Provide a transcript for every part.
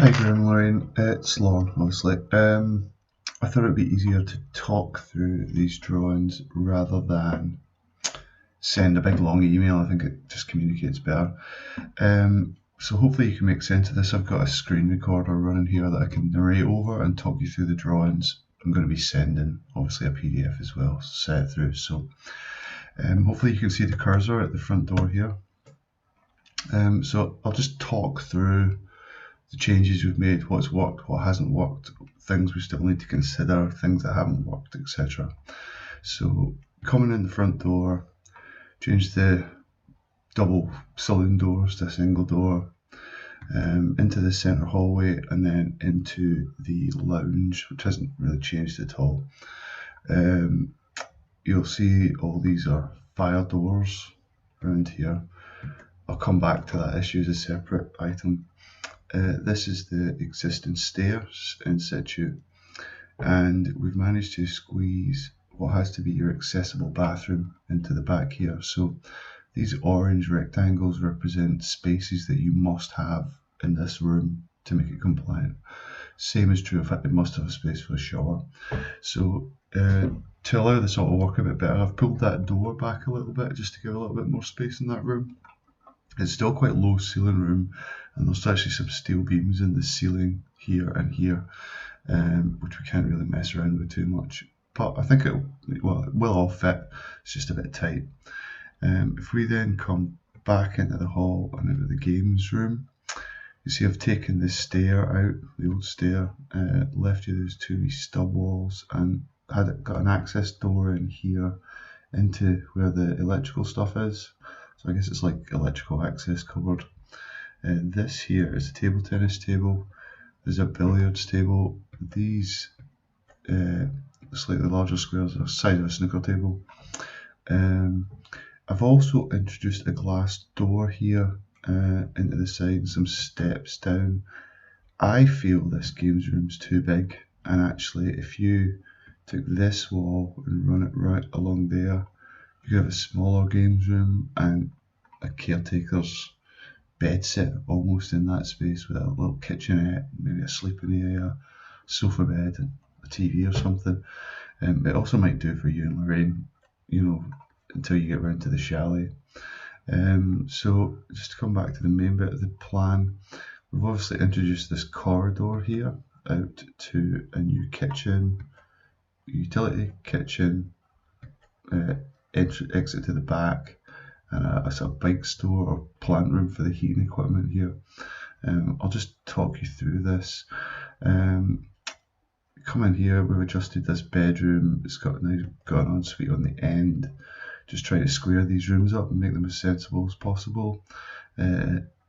Hi Graham, Lorraine. It's Lauren, obviously. I thought it'd be easier to talk through these drawings rather than send a big long email. I think it just communicates better. So hopefully you can make sense of this. I've got a screen recorder running here that I can narrate over and talk you through the drawings. I'm going to be sending, obviously, a PDF as well, set through. So hopefully you can see the cursor at the front door here. So I'll just talk through the changes we've made, what's worked, what hasn't worked, things we still need to consider, things that haven't worked, etc. So coming in the front door, change the double saloon doors to a single door, into the centre hallway, and then into the lounge, which hasn't really changed at all. You'll see all these are fire doors around here. I'll come back to that issue as a separate item. This is the existing stairs in situ, and we've managed to squeeze what has to be your accessible bathroom into the back here. So these orange rectangles represent spaces that you must have in this room to make it compliant. Same is true if it must have a space for a shower. So to allow this all to work a bit better, I've pulled that door back a little bit just to give a little bit more space in that room. It's still quite low ceiling room, and there's actually some steel beams in the ceiling here and here, which we can't really mess around with too much. But I think it will all fit. It's just a bit tight. If we then come back into the hall and into the games room, you see I've taken this stair out, the old stair, left you those two wee stub walls, and got an access door in here into where the electrical stuff is. So I guess it's like electrical access cupboard. This here is a table tennis table. There's a billiards table. These slightly larger squares are the size of a snooker table. I've also introduced a glass door here into the side and some steps down. I feel this games room's too big, and actually if you took this wall and run it right along there, you could have a smaller games room and a caretaker's bed set almost in that space with a little kitchenette, maybe a sleeping area, sofa bed, and a TV or something. It also might do for you and Lorraine, until you get round to the chalet. So just to come back to the main bit of the plan, we've obviously introduced this corridor here out to a new kitchen, utility kitchen, exit to the back, and a sort of bike store or plant room for the heating equipment here. I'll just talk you through this. Come in here, we've adjusted this bedroom. It's got an ensuite on the end. Just trying to square these rooms up and make them as sensible as possible.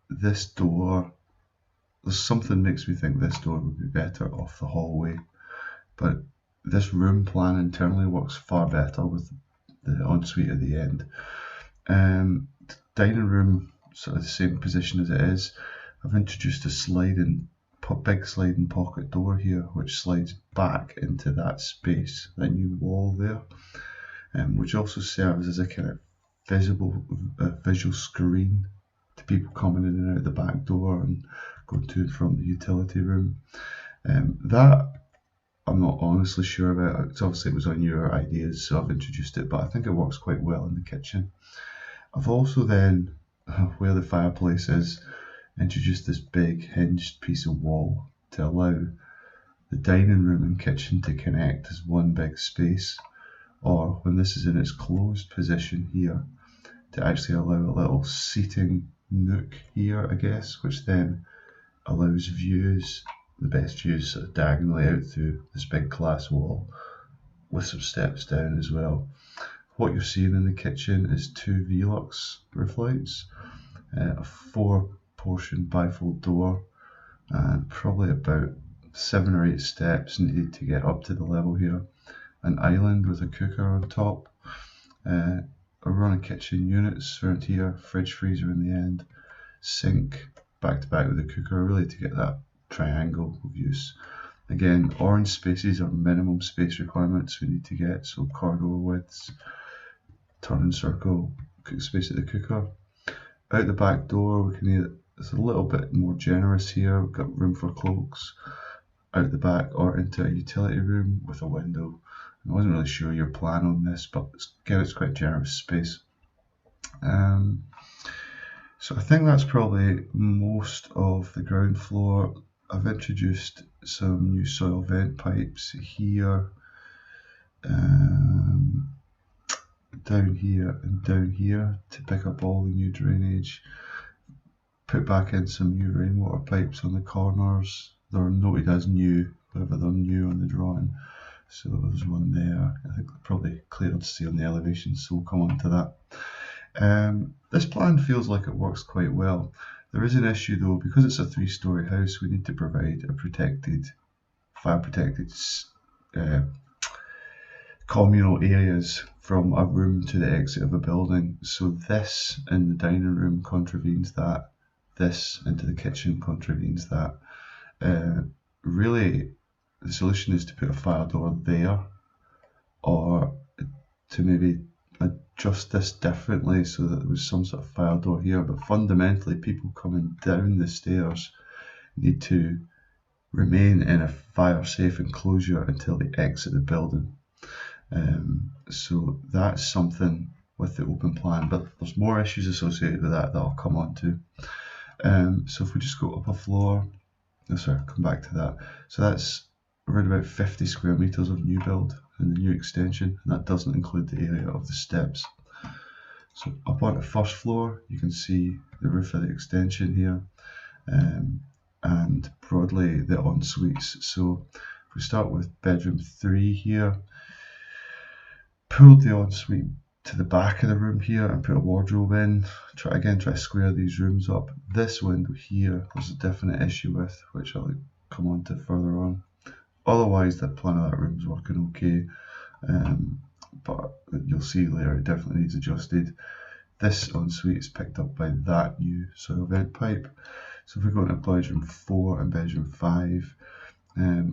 This door, there's something makes me think this door would be better off the hallway, but this room plan internally works far better with the ensuite at the end. Dining room, sort of the same position as it is. I've introduced a big sliding pocket door here, which slides back into that space, that new wall there, which also serves as a kind of visual screen to people coming in and out the back door and going to and from the utility room. That I'm not honestly sure about. It's obviously it was on your ideas, so I've introduced it, but I think it works quite well in the kitchen. I've also then, where the fireplace is, introduced this big hinged piece of wall to allow the dining room and kitchen to connect as one big space, or when this is in its closed position here, to actually allow a little seating nook here, I guess, which then allows views, the best views sort of diagonally out through this big glass wall with some steps down as well. What you're seeing in the kitchen is two Velux roof lights, a 4-portion bifold door, and probably about 7 or 8 steps needed to get up to the level here. An island with a cooker on top, a run of kitchen units around here, fridge freezer in the end, sink back to back with the cooker, really to get that triangle of use. Again, orange spaces are minimum space requirements we need to get, so corridor widths, turn and circle, cook space at the cooker. Out the back door, we can it's a little bit more generous here. We've got room for cloaks out the back or into a utility room with a window. I wasn't really sure your plan on this, but again, it's quite generous space. So I think that's probably most of the ground floor. I've introduced some new soil vent pipes here, down here and down here to pick up all the new drainage. Put back in some new rainwater pipes on the corners. They're noted as new, whether they're new on the drawing. So there's one there. I think probably clearer to see on the elevation, so we'll come on to that. This plan feels like it works quite well. There is an issue though, because it's a 3-story house, we need to provide a fire protected communal areas from a room to the exit of a building. So this in the dining room contravenes that. This into the kitchen contravenes that. Really, the solution is to put a fire door there, or to maybe adjust this differently so that there was some sort of fire door here. But fundamentally, people coming down the stairs need to remain in a fire-safe enclosure until they exit the building. So that's something with the open plan, but there's more issues associated with that I'll come on to. So if we just go up a floor, come back to that. So that's around about 50 square meters of new build in the new extension, and that doesn't include the area of the steps. So up on the first floor, you can see the roof of the extension here, and broadly the en-suites. So if we start with bedroom 3 here, pulled the ensuite to the back of the room here and put a wardrobe in. Try to square these rooms up. This window here, there's a definite issue with, which I'll come on to further on. Otherwise, the plan of that room's working okay, but you'll see later it definitely needs adjusted. This ensuite is picked up by that new soil vent pipe. So if we go into bedroom 4 and bedroom 5,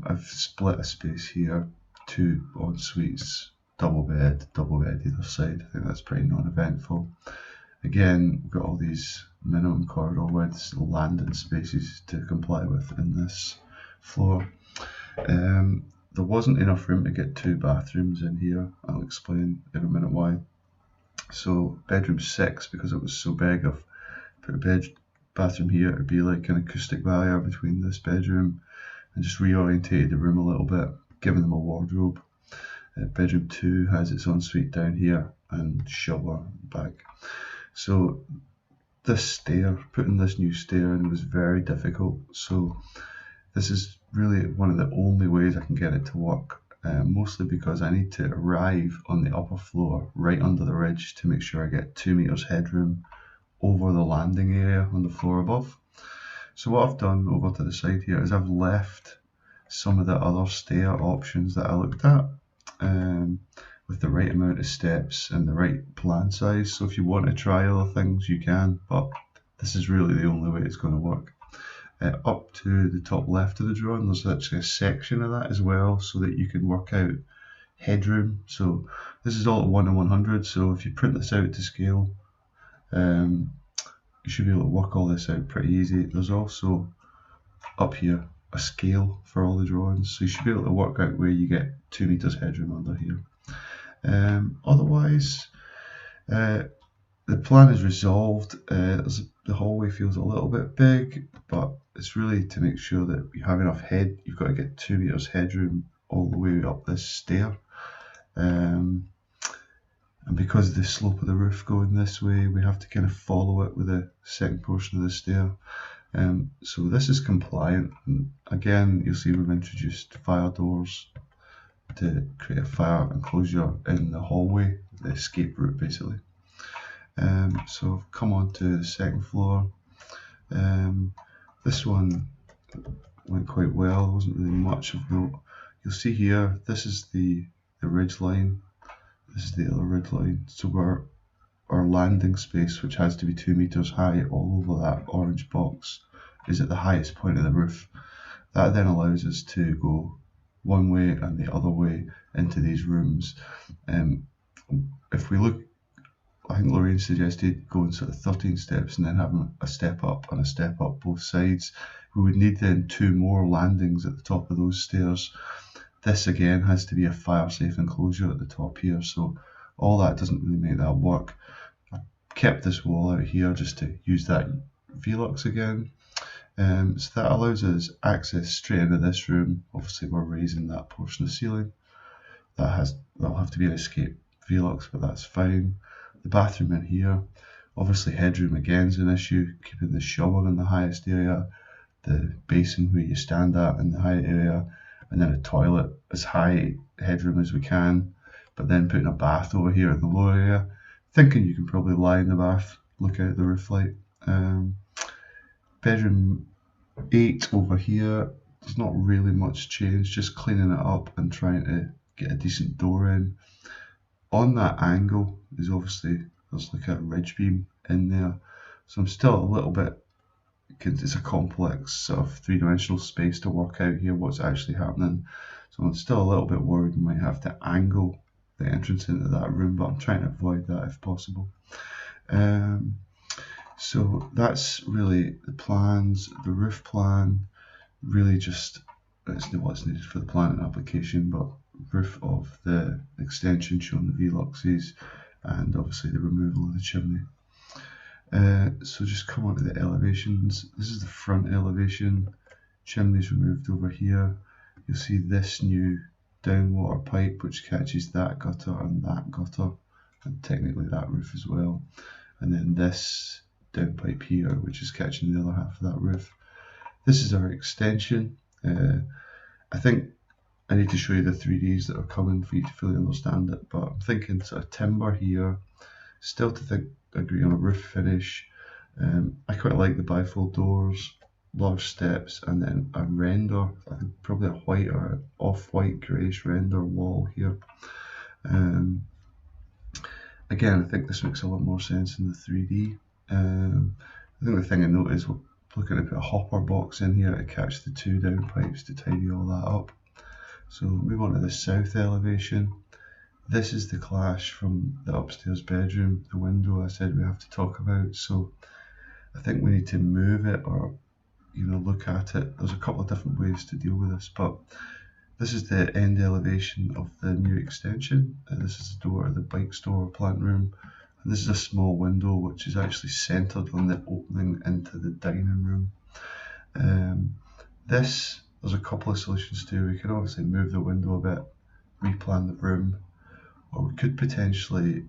I've split a space here, 2 en-suites, double bed either side. I think that's pretty non-eventful. Again, we've got all these minimum corridor widths, landing spaces to comply with in this floor. There wasn't enough room to get 2 bathrooms in here. I'll explain in a minute why. So bedroom 6, because it was so big, I've put a bathroom here to be like an acoustic barrier between this bedroom, and just reorientated the room a little bit, giving them a wardrobe. Bedroom 2 has its ensuite down here and shower back. So putting this new stair in was very difficult. So this is really one of the only ways I can get it to work, mostly because I need to arrive on the upper floor right under the ridge to make sure I get 2 meters headroom over the landing area on the floor above. So what I've done over to the side here is I've left some of the other stair options that I looked at, with the right amount of steps and the right plan size. So if you want to try other things, you can, but this is really the only way it's going to work. Up to the top left of the drawing, there's actually a section of that as well, so that you can work out headroom. So this is all at 1 in 100, so if you print this out to scale, you should be able to work all this out pretty easy. There's also up here a scale for all the drawings, so you should be able to work out where you get 2 meters headroom under here. Otherwise, the plan is resolved. The hallway feels a little bit big, but it's really to make sure that you have enough you've got to get 2 meters headroom all the way up this stair. And because of the slope of the roof going this way, we have to kind of follow it with the second portion of the stair. So this is compliant. And again, you'll see we've introduced fire doors to create a fire enclosure in the hallway, the escape route basically. So I've come on to the second floor. This one went quite well. There wasn't really much of note. You'll see here, this is the ridge line. This is the other ridge line. So our landing space, which has to be 2 meters high all over that orange box, is at the highest point of the roof. That then allows us to go one way and the other way into these rooms. If we look I think Lorraine suggested going sort of 13 steps and then having a step up and a step up both sides. We would need then 2 more landings at the top of those stairs. This again has to be a fire safe enclosure at the top here, so all that doesn't really make that work. I kept this wall out here just to use that Velux again. So that allows us access straight into this room. Obviously we're raising that portion of ceiling. That'll have to be an escape Velux, but that's fine. The bathroom in here, obviously headroom again is an issue, keeping the shower in the highest area, the basin where you stand at in the high area, and then a toilet as high headroom as we can, but then putting a bath over here in the lower area, thinking you can probably lie in the bath, look out the roof light. Bedroom 8 over here, there's not really much change, just cleaning it up and trying to get a decent door in. On that angle is obviously, there's like a ridge beam in there, so I'm still a little bit, it's a complex sort of 3-dimensional space to work out here what's actually happening, so I'm still a little bit worried we might have to angle the entrance into that room, but I'm trying to avoid that if possible. So that's really the plans. The roof plan really just, it's what's needed for the planning application, but roof of the extension showing the Veluxes and obviously the removal of the chimney. So just come on to the elevations. This is the front elevation. Chimney's removed over here. You'll see this new downwater pipe which catches that gutter and technically that roof as well. And then this downpipe here which is catching the other half of that roof. This is our extension. I think I need to show you the 3Ds that are coming for you to fully understand it, but I'm thinking sort of timber here, still to agree on a roof finish. I quite like the bifold doors, large steps, and then a render, I think probably a white or off-white greyish render wall here. Again, I think this makes a lot more sense in the 3D. I think the thing I noticed, we're looking to put a hopper box in here to catch the 2 down pipes to tidy all that up. So move on to the south elevation. This is the clash from the upstairs bedroom, the window I said we have to talk about. So I think we need to move it or look at it. There's a couple of different ways to deal with this, but this is the end elevation of the new extension. This is the door of the bike store plant room. And this is a small window which is actually centered on the opening into the dining room. There's a couple of solutions to. We could obviously move the window a bit, replan the room, or we could potentially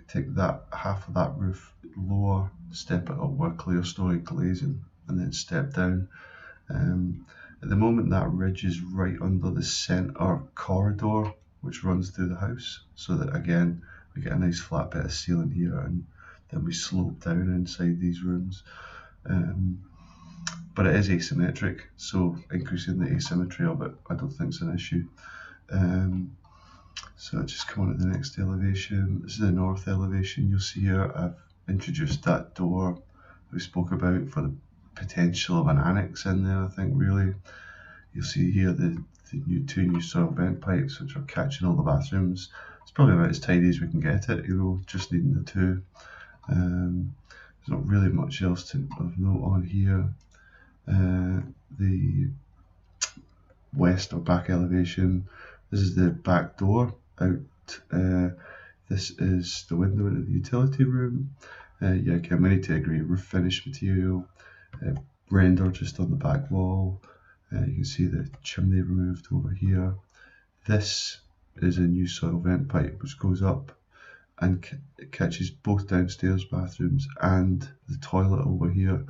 take that half of that roof lower, step it up with clear story glazing, and then step down. At the moment that ridge is right under the centre corridor which runs through the house, so that again we get a nice flat bit of ceiling here and then we slope down inside these rooms. But it is asymmetric, so increasing the asymmetry of it I don't think is an issue. So just come on to the next elevation. This is the north elevation. You'll see here I've introduced that door we spoke about for the potential of an annex in there. I think really you'll see here the 2 new soil vent pipes which are catching all the bathrooms. It's probably about as tidy as we can get it, just needing the 2. There's not really much else of note on here. The west or back elevation, this is the back door out. This is the window into the utility room. Again, we need to agree roof finish material, render just on the back wall. You can see the chimney removed over here. This is a new soil vent pipe which goes up and it catches both downstairs bathrooms and the toilet over here.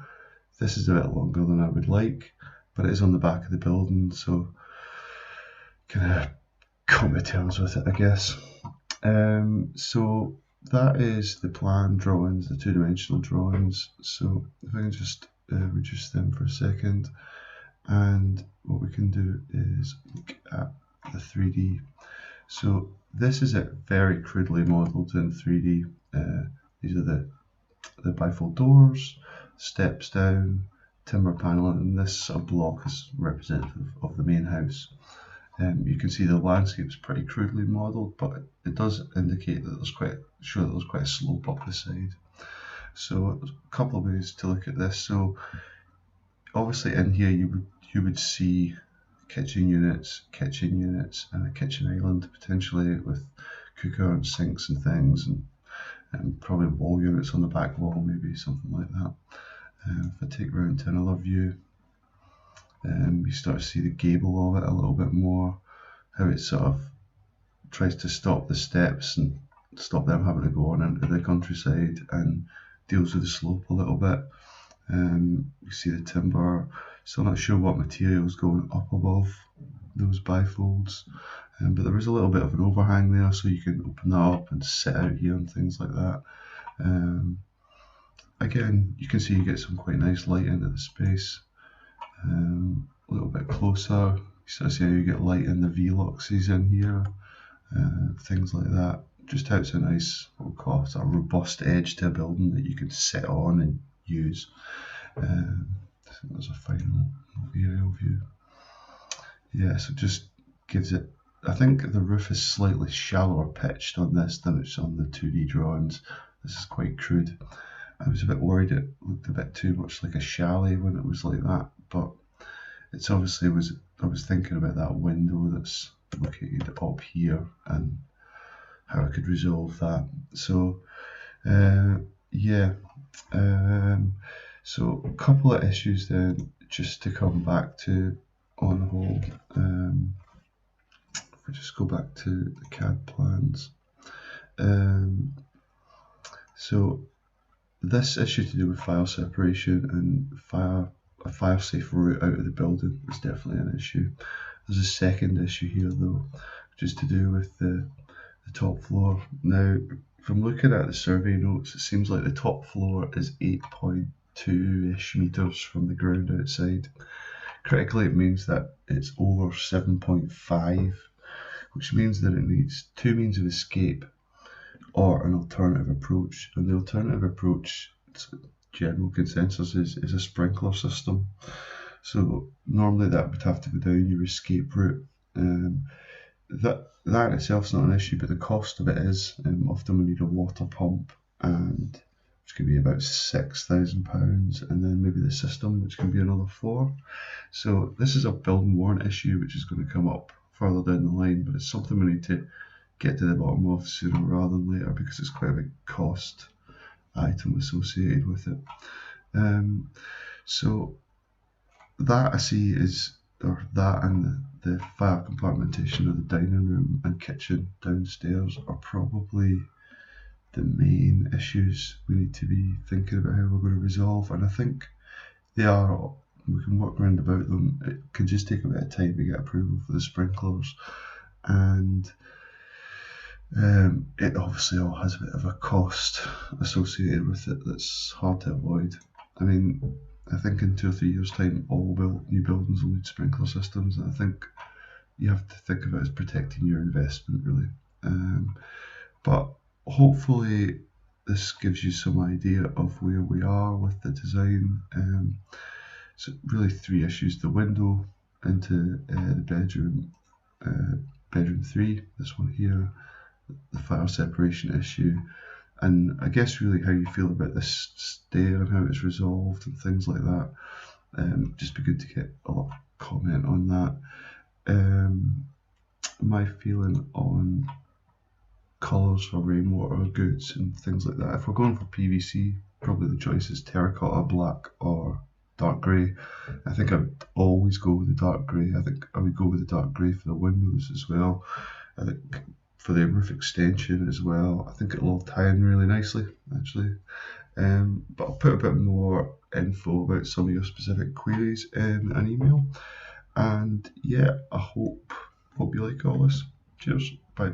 This is a bit longer than I would like, but it is on the back of the building, so kind of come to terms with it, I guess. So that is the plan drawings, the 2-dimensional drawings. So if I can just reduce them for a second, and what we can do is look at the 3D. So this is it very crudely modelled in 3D. These are the bifold doors, steps down, timber paneling, and this block is representative of the main house. You can see the landscape's pretty crudely modelled, but it does indicate that there's quite a slope up the side. So there's a couple of ways to look at this. So obviously in here you would see kitchen units, and a kitchen island potentially with cooker and sinks and things, and probably wall units on the back wall, maybe something like that. If I take round to another view, you start to see the gable of it a little bit more, how it sort of tries to stop the steps and stop them having to go on into the countryside, and deals with the slope a little bit. You see the timber, still not sure what material is going up above those bifolds, but there is a little bit of an overhang there, so you can open that up and sit out here and things like that. Again, you can see you get some quite nice light into the space. A little bit closer, you start to see how you get light in the V-luxes in here, things like that. Just how it's a nice, what we'll call it, a robust edge to a building that you can sit on and use. I think there's a final aerial view. Yeah, so it just gives it, I think the roof is slightly shallower pitched on this than it's on the 2D drawings. This is quite crude. I was a bit worried it looked a bit too much like a chalet when it was like that, but it's obviously I was thinking about that window that's located up here and how I could resolve that. So yeah, so a couple of issues then, just to come back to on the whole. If we just go back to the CAD plans, so this issue to do with fire separation and a fire safe route out of the building is definitely an issue. There's a second issue here though, which is to do with the top floor. Now, from looking at the survey notes, it seems like the top floor is 8.2-ish meters from the ground outside. Critically, it means that it's over 7.5, which means that it needs two means of escape or an alternative approach. And the alternative approach, general consensus, is a sprinkler system. So normally that would have to go down your escape route. That in itself is not an issue, but the cost of it is. Often we need a water pump, and which can be about £6,000, and then maybe the system, which can be another 4. So this is a building warrant issue, which is going to come up further down the line, but it's something we need to get to the bottom of sooner rather than later, because it's quite a big cost item associated with it. So that I see is, or that and the fire compartmentation of the dining room and kitchen downstairs are probably the main issues we need to be thinking about how we're going to resolve. And I think they are, we can work around about them. It can just take a bit of time to get approval for the sprinklers, and it obviously all has a bit of a cost associated with it that's hard to avoid. I mean, I think in 2 or 3 years' time, all new buildings will need sprinkler systems, and I think you have to think of it as protecting your investment, really. But hopefully this gives you some idea of where we are with the design. So really 3 issues: the window into the bedroom 3, this one here, the fire separation issue, and I guess really how you feel about this stair and how it's resolved and things like that. Just be good to get a lot of comment on that. My feeling on colours for rainwater goods and things like that. If we're going for PVC, probably the choice is terracotta, black, or dark grey. I think I would always go with the dark grey. I think I would go with the dark grey for the windows as well. I think for the roof extension as well, I think it'll all tie in really nicely, actually. But I'll put a bit more info about some of your specific queries in an email. And yeah, I hope you like all this. Cheers. Bye.